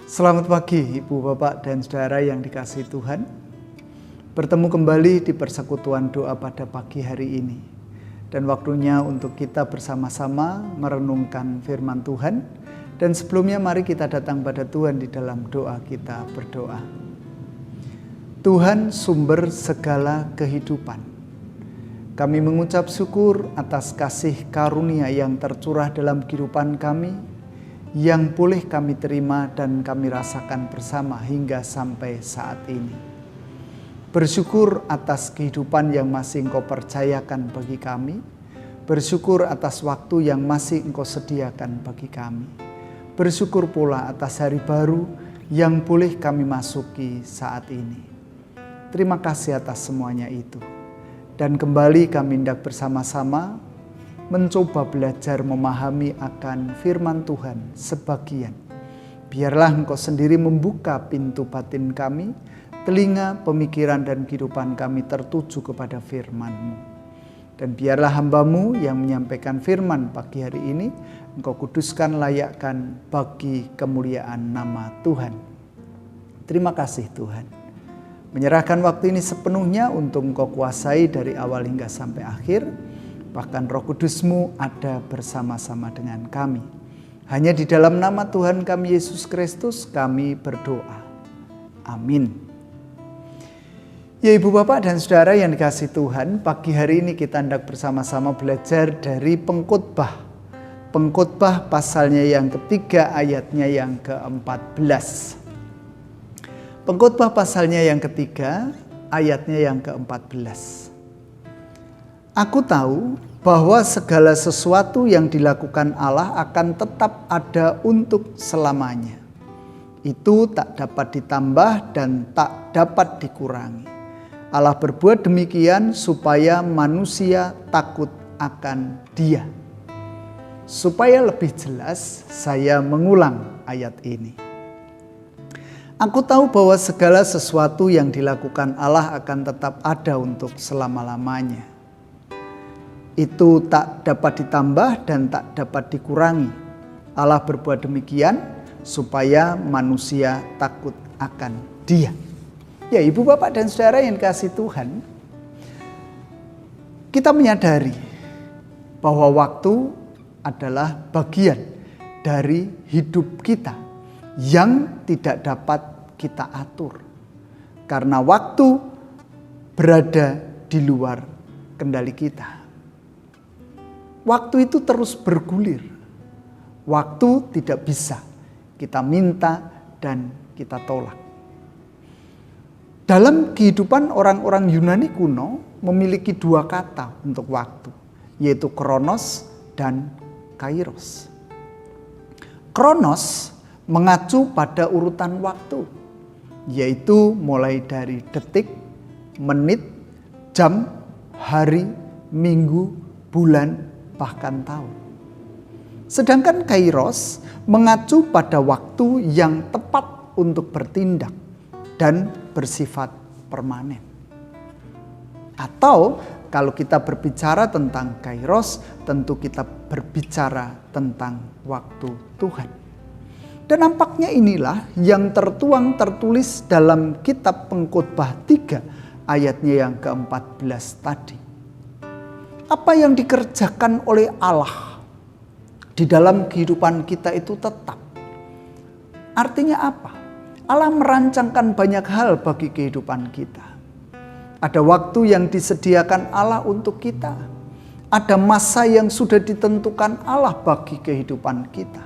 Selamat pagi Ibu, Bapak, dan Saudara yang dikasihi Tuhan. Bertemu kembali di persekutuan doa pada pagi hari ini. Dan waktunya untuk kita bersama-sama merenungkan firman Tuhan. Dan sebelumnya mari kita datang pada Tuhan di dalam doa kita berdoa. Tuhan sumber segala kehidupan. Kami mengucap syukur atas kasih karunia yang tercurah dalam kehidupan kami, yang boleh kami terima dan kami rasakan bersama hingga sampai saat ini. Bersyukur atas kehidupan yang masih Engkau percayakan bagi kami. Bersyukur atas waktu yang masih Engkau sediakan bagi kami. Bersyukur pula atas hari baru yang boleh kami masuki saat ini. Terima kasih atas semuanya itu. Dan kembali kami hendak bersama-sama mencoba belajar memahami akan firman Tuhan sebagian. Biarlah Engkau sendiri membuka pintu batin kami, telinga, pemikiran, dan kehidupan kami tertuju kepada firman-Mu. Dan biarlah hamba-Mu yang menyampaikan firman pagi hari ini, Engkau kuduskan, layakkan bagi kemuliaan nama Tuhan. Terima kasih Tuhan. Menyerahkan waktu ini sepenuhnya untuk Engkau kuasai dari awal hingga sampai akhir. Bahkan Roh Kudus-Mu ada bersama-sama dengan kami. Hanya di dalam nama Tuhan kami Yesus Kristus kami berdoa. Amin. Ya Ibu, Bapak, dan Saudara yang dikasihi Tuhan, pagi hari ini kita hendak bersama-sama belajar dari Pengkhotbah. Pengkhotbah pasalnya yang ketiga, ayatnya yang ke-14. Pengkhotbah pasalnya yang ketiga, ayatnya yang ke-14. Aku tahu bahwa segala sesuatu yang dilakukan Allah akan tetap ada untuk selamanya. Itu tak dapat ditambah dan tak dapat dikurangi. Allah berbuat demikian supaya manusia takut akan Dia. Supaya lebih jelas, saya mengulang ayat ini. Aku tahu bahwa segala sesuatu yang dilakukan Allah akan tetap ada untuk selama-lamanya. Itu tak dapat ditambah dan tak dapat dikurangi. Allah berbuat demikian supaya manusia takut akan Dia. Ya Ibu, Bapak, dan Saudara yang dikasihi Tuhan, kita menyadari bahwa waktu adalah bagian dari hidup kita yang tidak dapat kita atur. Karena waktu berada di luar kendali kita. Waktu itu terus bergulir. Waktu tidak bisa kita minta dan kita tolak. Dalam kehidupan orang-orang Yunani kuno memiliki dua kata untuk waktu, yaitu kronos dan kairos. Kronos mengacu pada urutan waktu, yaitu mulai dari detik, menit, jam, hari, minggu, bulan, bahkan tahun. Sedangkan kairos mengacu pada waktu yang tepat untuk bertindak dan bersifat permanen. Atau kalau kita berbicara tentang kairos, tentu kita berbicara tentang waktu Tuhan. Dan nampaknya inilah yang tertulis dalam kitab Pengkhotbah 3 ayatnya yang ke-14 tadi. Apa yang dikerjakan oleh Allah di dalam kehidupan kita itu tetap. Artinya apa? Allah merancangkan banyak hal bagi kehidupan kita. Ada waktu yang disediakan Allah untuk kita. Ada masa yang sudah ditentukan Allah bagi kehidupan kita.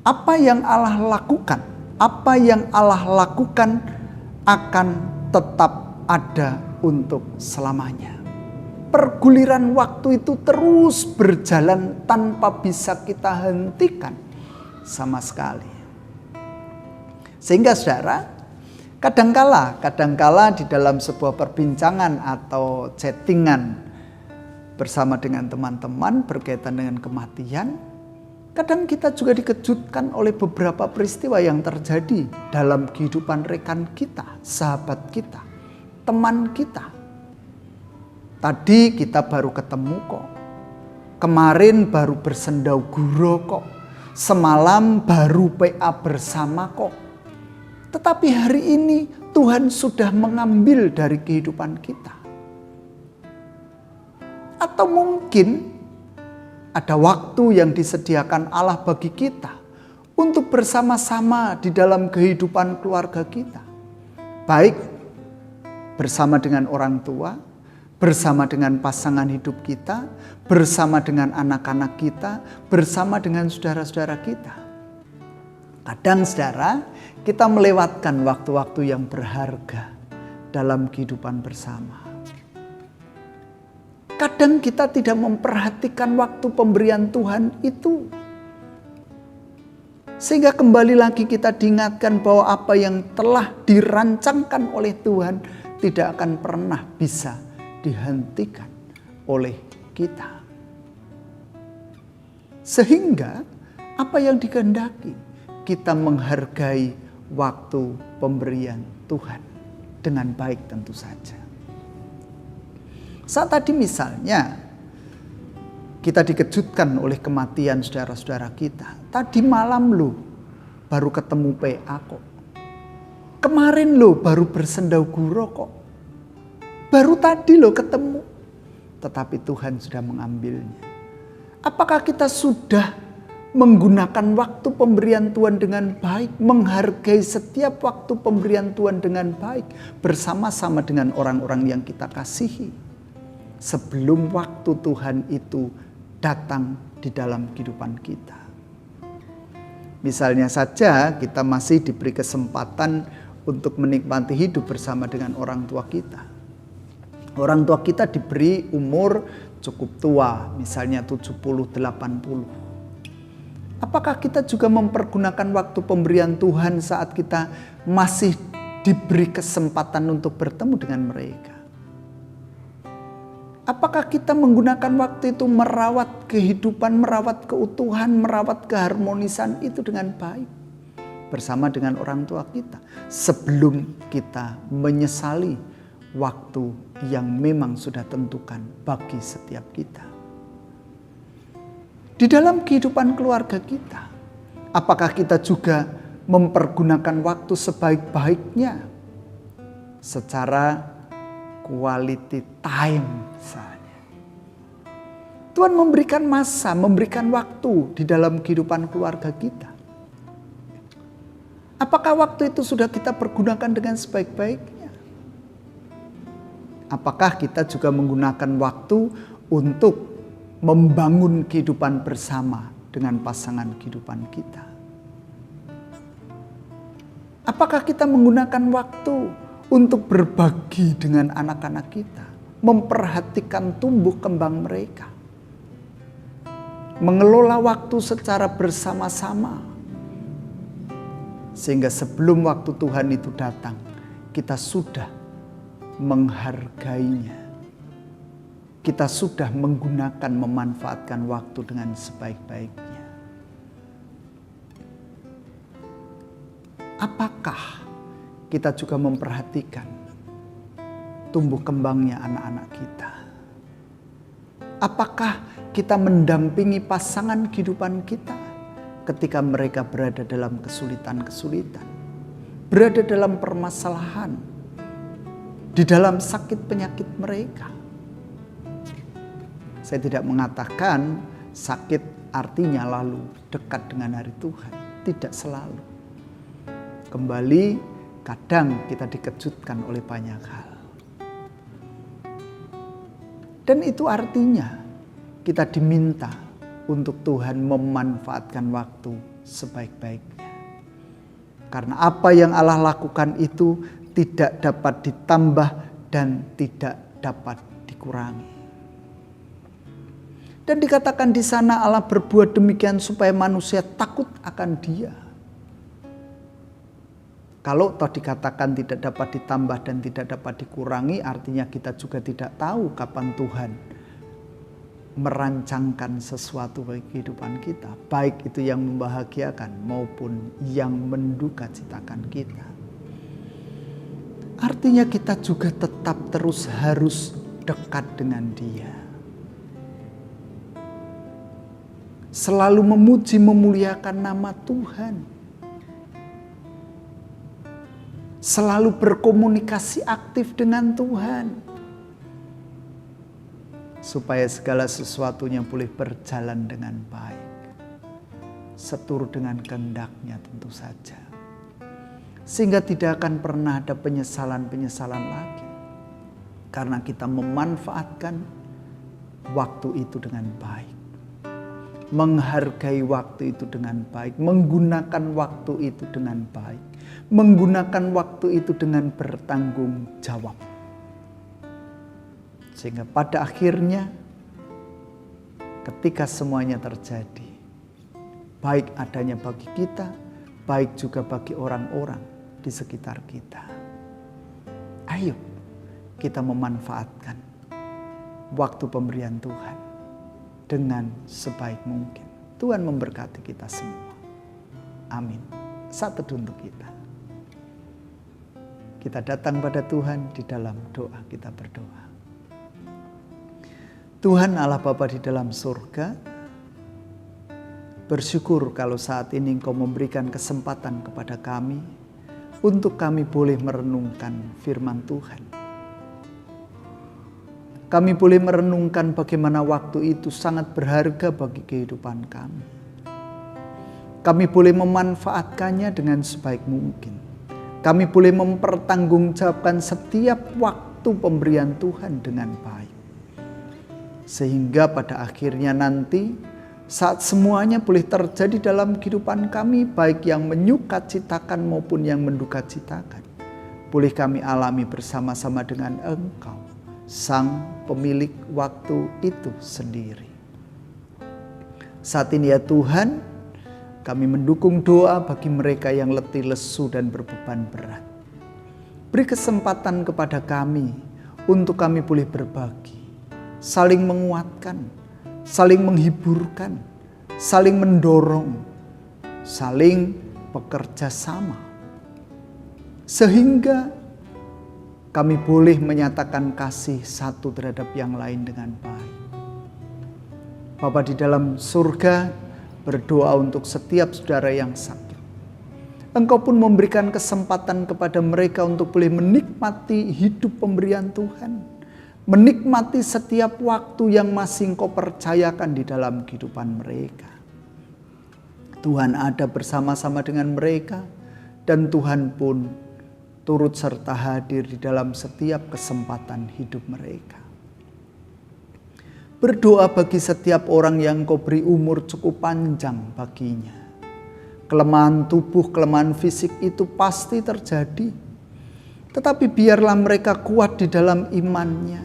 Apa yang Allah lakukan? Apa yang Allah lakukan akan tetap ada untuk selamanya. Perguliran waktu itu terus berjalan tanpa bisa kita hentikan sama sekali. Sehingga saudara, kadangkala di dalam sebuah perbincangan atau chattingan bersama dengan teman-teman berkaitan dengan kematian, kadang kita juga dikejutkan oleh beberapa peristiwa yang terjadi dalam kehidupan rekan kita, sahabat kita, teman kita. Tadi kita baru ketemu kok. Kemarin baru bersendau guro kok. semalam baru PA bersama kok. Tetapi hari ini Tuhan sudah mengambil dari kehidupan kita. Atau mungkin ada waktu yang disediakan Allah bagi kita untuk bersama-sama di dalam kehidupan keluarga kita. Baik bersama dengan orang tua, bersama dengan pasangan hidup kita, bersama dengan anak-anak kita, bersama dengan saudara-saudara kita. Kadang saudara, kita melewatkan waktu-waktu yang berharga dalam kehidupan bersama. Kadang kita tidak memperhatikan waktu pemberian Tuhan itu. Sehingga kembali lagi kita diingatkan bahwa apa yang telah dirancangkan oleh Tuhan tidak akan pernah bisa dihentikan oleh kita. Sehingga apa yang dikehendaki, kita menghargai waktu pemberian Tuhan dengan baik tentu saja. Saat tadi misalnya kita dikejutkan oleh kematian saudara-saudara kita. Tadi malam lo baru ketemu PA kok. Kemarin lo baru bersendauguro kok. Baru tadi lo ketemu. Tetapi Tuhan sudah mengambilnya. Apakah kita sudah menggunakan waktu pemberian Tuhan dengan baik, menghargai setiap waktu pemberian Tuhan dengan baik bersama-sama dengan orang-orang yang kita kasihi sebelum waktu Tuhan itu datang di dalam kehidupan kita? Misalnya saja kita masih diberi kesempatan untuk menikmati hidup bersama dengan orang tua kita. Orang tua kita diberi umur cukup tua, misalnya 70-80. Apakah kita juga mempergunakan waktu pemberian Tuhan saat kita masih diberi kesempatan untuk bertemu dengan mereka? Apakah kita menggunakan waktu itu merawat kehidupan, merawat keutuhan, merawat keharmonisan itu dengan baik bersama dengan orang tua kita sebelum kita menyesali waktu yang memang sudah tentukan bagi setiap kita? Di dalam kehidupan keluarga kita, apakah kita juga mempergunakan waktu sebaik-baiknya secara quality time misalnya? Tuhan memberikan masa, memberikan waktu di dalam kehidupan keluarga kita. Apakah waktu itu sudah kita pergunakan dengan sebaik-baiknya? Apakah kita juga menggunakan waktu untuk membangun kehidupan bersama dengan pasangan kehidupan kita? Apakah kita menggunakan waktu untuk berbagi dengan anak-anak kita, memperhatikan tumbuh kembang mereka, mengelola waktu secara bersama-sama, sehingga sebelum waktu Tuhan itu datang, kita sudah menghargainya. Kita sudah menggunakan, memanfaatkan waktu dengan sebaik-baiknya. Apakah kita juga memperhatikan tumbuh kembangnya anak-anak kita? Apakah kita mendampingi pasangan kehidupan kita ketika mereka berada dalam kesulitan-kesulitan, berada dalam permasalahan, di dalam sakit penyakit mereka? Saya tidak mengatakan sakit artinya lalu dekat dengan hari Tuhan. Tidak selalu. Kembali, kadang kita dikejutkan oleh banyak hal. Dan itu artinya kita diminta untuk Tuhan memanfaatkan waktu sebaik-baiknya. Karena apa yang Allah lakukan itu tidak dapat ditambah dan tidak dapat dikurangi. Dan dikatakan di sana Allah berbuat demikian supaya manusia takut akan Dia. Kalau toh dikatakan tidak dapat ditambah dan tidak dapat dikurangi, artinya kita juga tidak tahu kapan Tuhan merancangkan sesuatu bagi kehidupan kita. Baik itu yang membahagiakan maupun yang mendukacitakan kita. Artinya kita juga tetap terus harus dekat dengan Dia. selalu memuji memuliakan nama Tuhan, selalu berkomunikasi aktif dengan Tuhan, supaya segala sesuatunya boleh berjalan dengan baik, seturut dengan kehendak-Nya tentu saja. Sehingga tidak akan pernah ada penyesalan-penyesalan lagi. Karena kita memanfaatkan waktu itu dengan baik. Menghargai waktu itu dengan baik. Menggunakan waktu itu dengan baik. Menggunakan waktu itu dengan bertanggung jawab. Sehingga pada akhirnya ketika semuanya terjadi, baik adanya bagi kita, baik juga bagi orang-orang di sekitar kita. Ayo kita memanfaatkan waktu pemberian Tuhan dengan sebaik mungkin. Tuhan memberkati kita semua. Amin. Saat teduh untuk kita. Kita datang pada Tuhan di dalam doa, kita berdoa. Tuhan Allah Bapa di dalam surga, bersyukur kalau saat ini Engkau memberikan kesempatan kepada kami untuk kami boleh merenungkan firman Tuhan. Kami boleh merenungkan bagaimana waktu itu sangat berharga bagi kehidupan kami. Kami boleh memanfaatkannya dengan sebaik mungkin. Kami boleh mempertanggungjawabkan setiap waktu pemberian Tuhan dengan baik. Sehingga pada akhirnya nanti saat semuanya boleh terjadi dalam kehidupan kami, baik yang menyukacitakan maupun yang mendukacitakan, boleh kami alami bersama-sama dengan Engkau, Sang Pemilik waktu itu sendiri. Saat ini ya Tuhan, kami mendukung doa bagi mereka yang letih, lesu, dan berbeban berat. Beri kesempatan kepada kami untuk kami boleh berbagi, saling menguatkan, saling menghiburkan, saling mendorong, saling bekerja sama. Sehingga kami boleh menyatakan kasih satu terhadap yang lain dengan baik. Bapa di dalam surga, berdoa untuk setiap saudara yang sakit. Engkau pun memberikan kesempatan kepada mereka untuk boleh menikmati hidup pemberian Tuhan. Menikmati setiap waktu yang masih Engkau percayakan di dalam kehidupan mereka. Tuhan ada bersama-sama dengan mereka, dan Tuhan pun turut serta hadir di dalam setiap kesempatan hidup mereka. Berdoa bagi setiap orang yang Engkau beri umur cukup panjang baginya. Kelemahan tubuh, kelemahan fisik itu pasti terjadi. Tetapi biarlah mereka kuat di dalam imannya.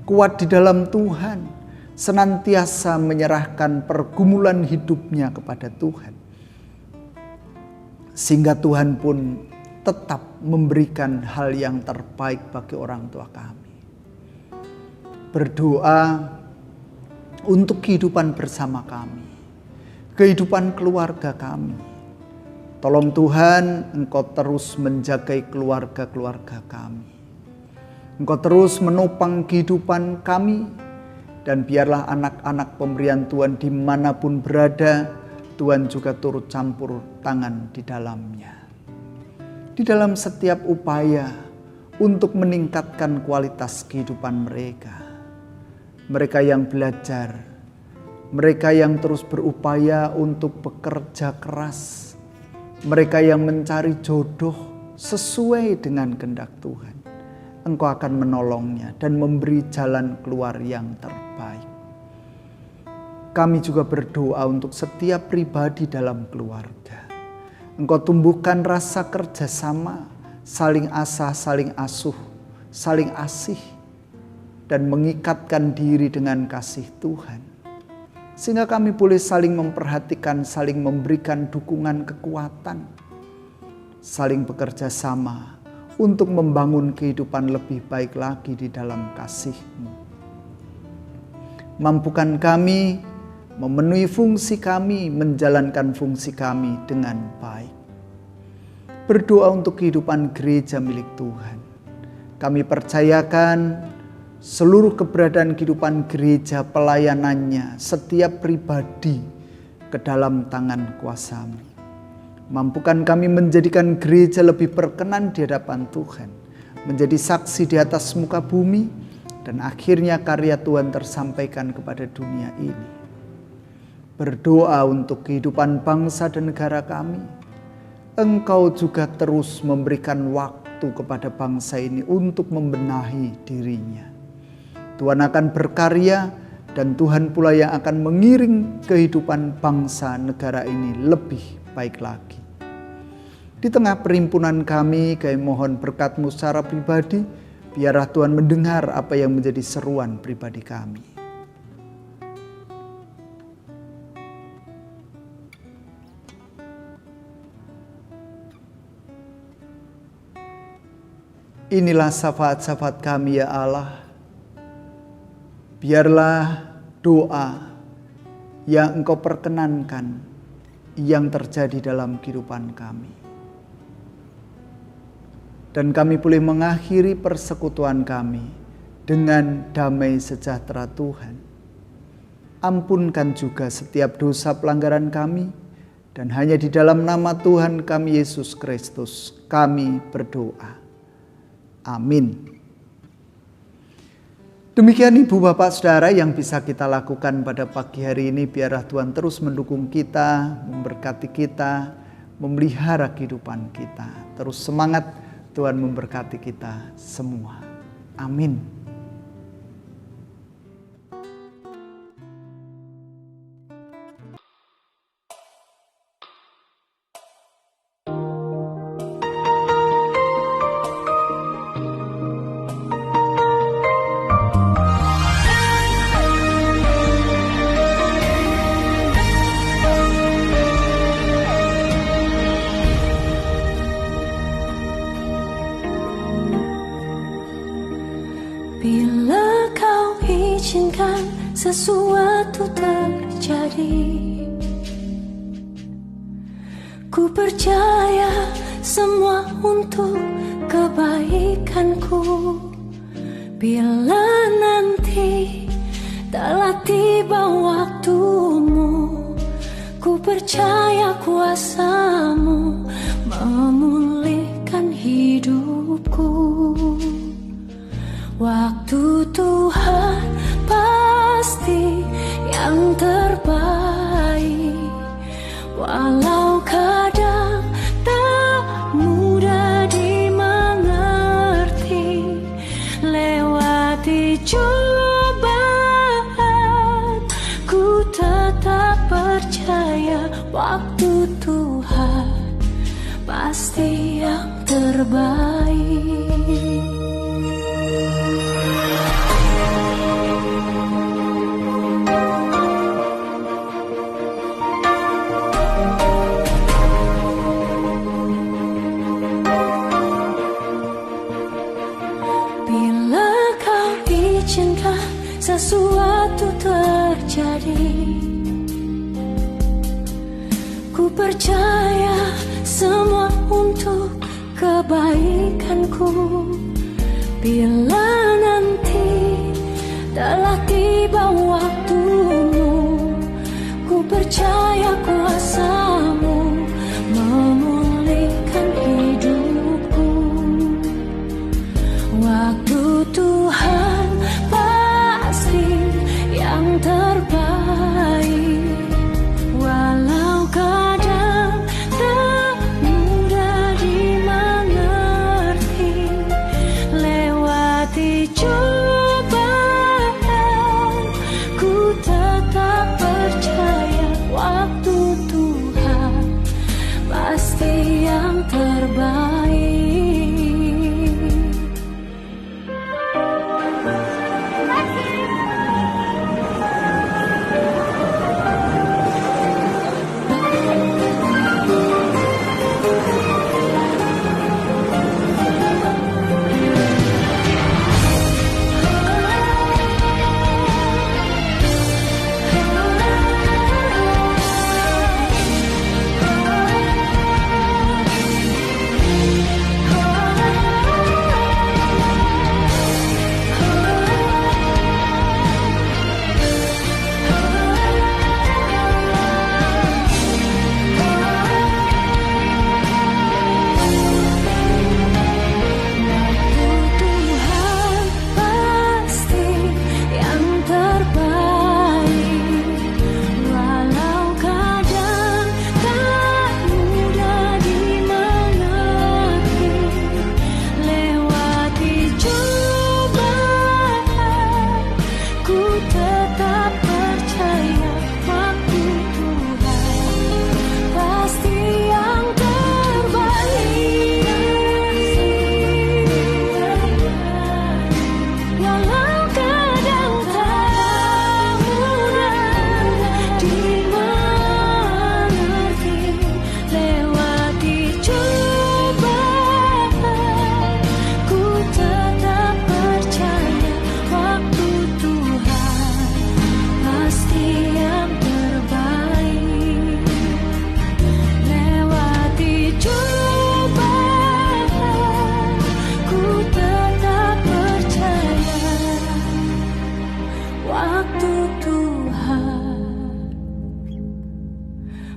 Kuat di dalam Tuhan, senantiasa menyerahkan pergumulan hidupnya kepada Tuhan. Sehingga Tuhan pun tetap memberikan hal yang terbaik bagi orang tua kami. Berdoa untuk kehidupan bersama kami, kehidupan keluarga kami. Tolong Tuhan, Engkau terus menjagai keluarga-keluarga kami. Engkau terus menopang kehidupan kami, dan biarlah anak-anak pemberian Tuhan dimanapun berada, Tuhan juga turut campur tangan di dalamnya. Di dalam setiap upaya untuk meningkatkan kualitas kehidupan mereka. Mereka yang belajar, mereka yang terus berupaya untuk bekerja keras, mereka yang mencari jodoh sesuai dengan kehendak Tuhan. Engkau akan menolongnya dan memberi jalan keluar yang terbaik. Kami juga berdoa untuk setiap pribadi dalam keluarga. Engkau tumbuhkan rasa kerjasama, saling asah, saling asuh, saling asih, dan mengikatkan diri dengan kasih Tuhan. Sehingga kami boleh saling memperhatikan, saling memberikan dukungan kekuatan, saling bekerja sama untuk membangun kehidupan lebih baik lagi di dalam kasih-Mu. Mampukan kami memenuhi fungsi kami, menjalankan fungsi kami dengan baik. Berdoa untuk kehidupan gereja milik Tuhan. Kami percayakan seluruh keberadaan kehidupan gereja, pelayanannya, setiap pribadi ke dalam tangan kuasa-Mu. Mampukan kami menjadikan gereja lebih berkenan di hadapan Tuhan, menjadi saksi di atas muka bumi, dan akhirnya karya Tuhan tersampaikan kepada dunia ini. Berdoa untuk kehidupan bangsa dan negara kami. Engkau juga terus memberikan waktu kepada bangsa ini untuk membenahi dirinya. Tuhan akan berkarya dan Tuhan pula yang akan mengiring kehidupan bangsa negara ini lebih baik lagi. Di tengah perhimpunan kami mohon berkat-Mu secara pribadi, biarlah Tuhan mendengar apa yang menjadi seruan pribadi kami. Inilah syafaat-syafaat kami ya Allah. Biarlah doa yang Engkau perkenankan yang terjadi dalam kehidupan kami. Dan kami boleh mengakhiri persekutuan kami dengan damai sejahtera Tuhan. Ampunkan juga setiap dosa pelanggaran kami, dan hanya di dalam nama Tuhan kami Yesus Kristus kami berdoa. Amin. Demikian Ibu Bapak Saudara yang bisa kita lakukan pada pagi hari ini. Biarlah Tuhan terus mendukung kita, memberkati kita, memelihara kehidupan kita. Terus semangat, Tuhan memberkati kita semua. Amin. Bila Kau izinkan sesuatu terjadi, ku percaya semua untuk kebaikanku. Bila nanti telah tiba waktumu, ku percaya kuasa-Mu memulihkan hidupku. Waktu Tuhan pasti yang terbaik, walau kadang tak mudah dimengerti. Lewati cobaan, ku tetap percaya waktu Tuhan pasti yang terbaik. Sesuatu terjadi, ku percaya semua untuk kebaikanku. Bila nanti telah tiba waktumu, ku percaya kuasa-Mu memulihkan hidupku. Waktu Tuhan yang terbaik, walau kadang tak mudah dimengerti. Lewati cobaan, ku tetap percaya waktu Tuhan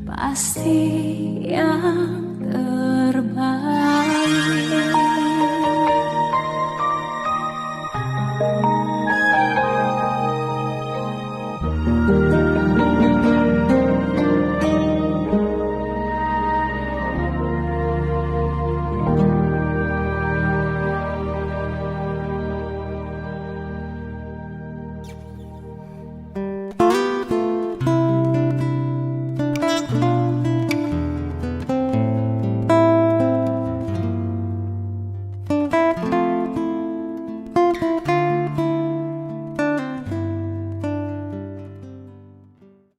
pasti yang terbaik.